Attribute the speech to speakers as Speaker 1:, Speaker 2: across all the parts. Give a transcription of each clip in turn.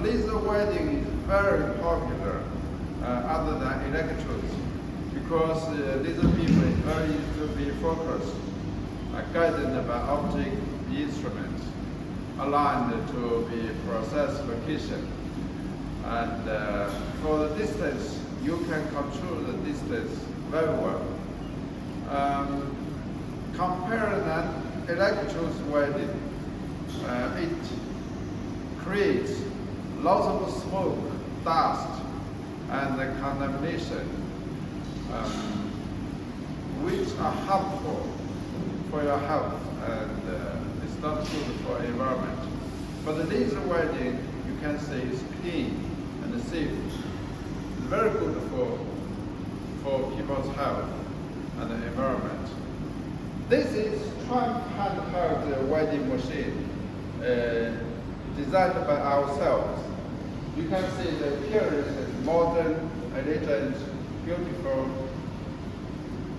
Speaker 1: laser welding is very popular other than electrodes because laser beam is very easy to be focused, guided by optic instruments, aligned to be process location. And for the distance, you can control the distance very well. Compare that electrodes welding, it creates lots of smoke, dust, and contamination, which are harmful for your health, and it's not good for the environment. But the laser welding, you can say, is clean and safe. It's very good for people's health and the environment. This is TRIUMPH handheld welding machine designed by ourselves. You can see the appearance is modern, elegant, beautiful.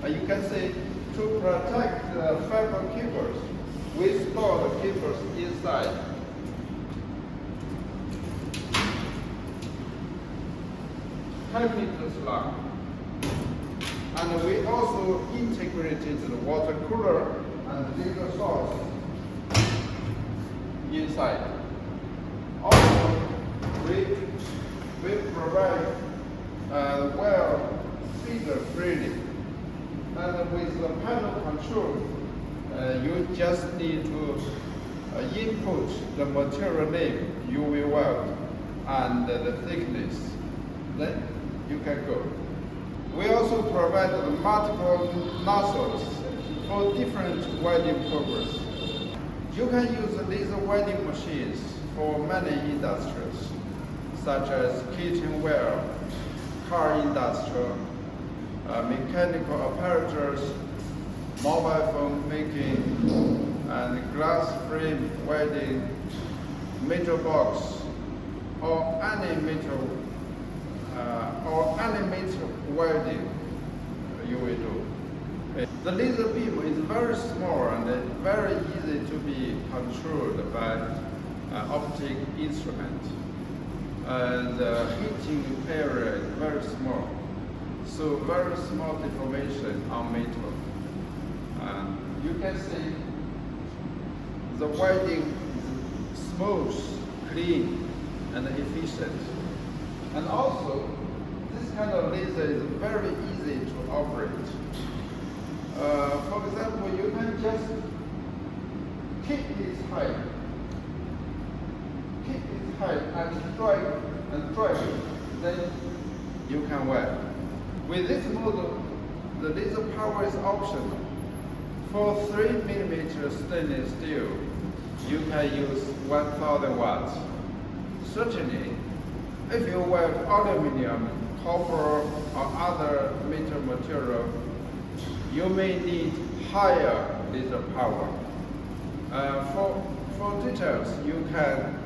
Speaker 1: You can see to protect the fiber cables, we store the cables inside. meters long. And we also integrated the water cooler and laser source inside. Also, we provide well feeder freely. And with the panel control, you just need to input the material name you will weld and the thickness. Then you can go. We also provide multiple nozzles for different welding purposes. You can use laser welding machines for many industries, such as kitchen ware, car industry, mechanical apparatus, mobile phone making, and glass frame welding, metal box, or any metal welding you will do. The laser beam is very small and very easy to be controlled by optic instrument. The heating area is very small, so very small deformation on metal. You can see the welding is smooth, clean, and efficient. And also, this kind of laser is very easy to operate. For example, you can just keep it high, and drag it, then you can weld. With this model, the laser power is optional. For 3mm stainless steel, you can use 1000 watts. Certainly, if you weld aluminum, copper, or other metal material, you may need higher laser power. For details, you can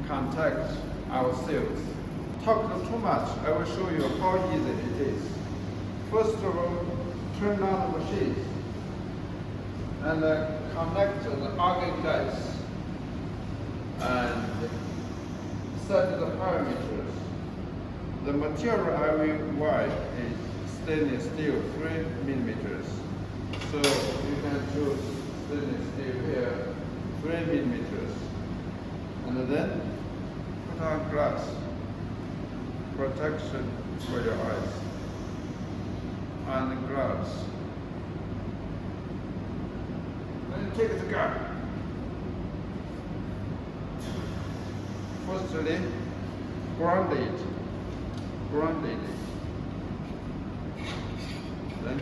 Speaker 1: contact our sales. Talk too much, I will show you how easy it is. First of all, turn on the machine and connect the argon gas and set the parameters. The material I will weld is stainless steel, 3mm. So you can choose stainless steel here, 3mm. And then put on glass, protection for your eyes, and gloves. Then take the gun. Firstly, ground it. Then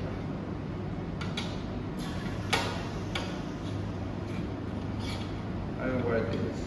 Speaker 1: I weld it.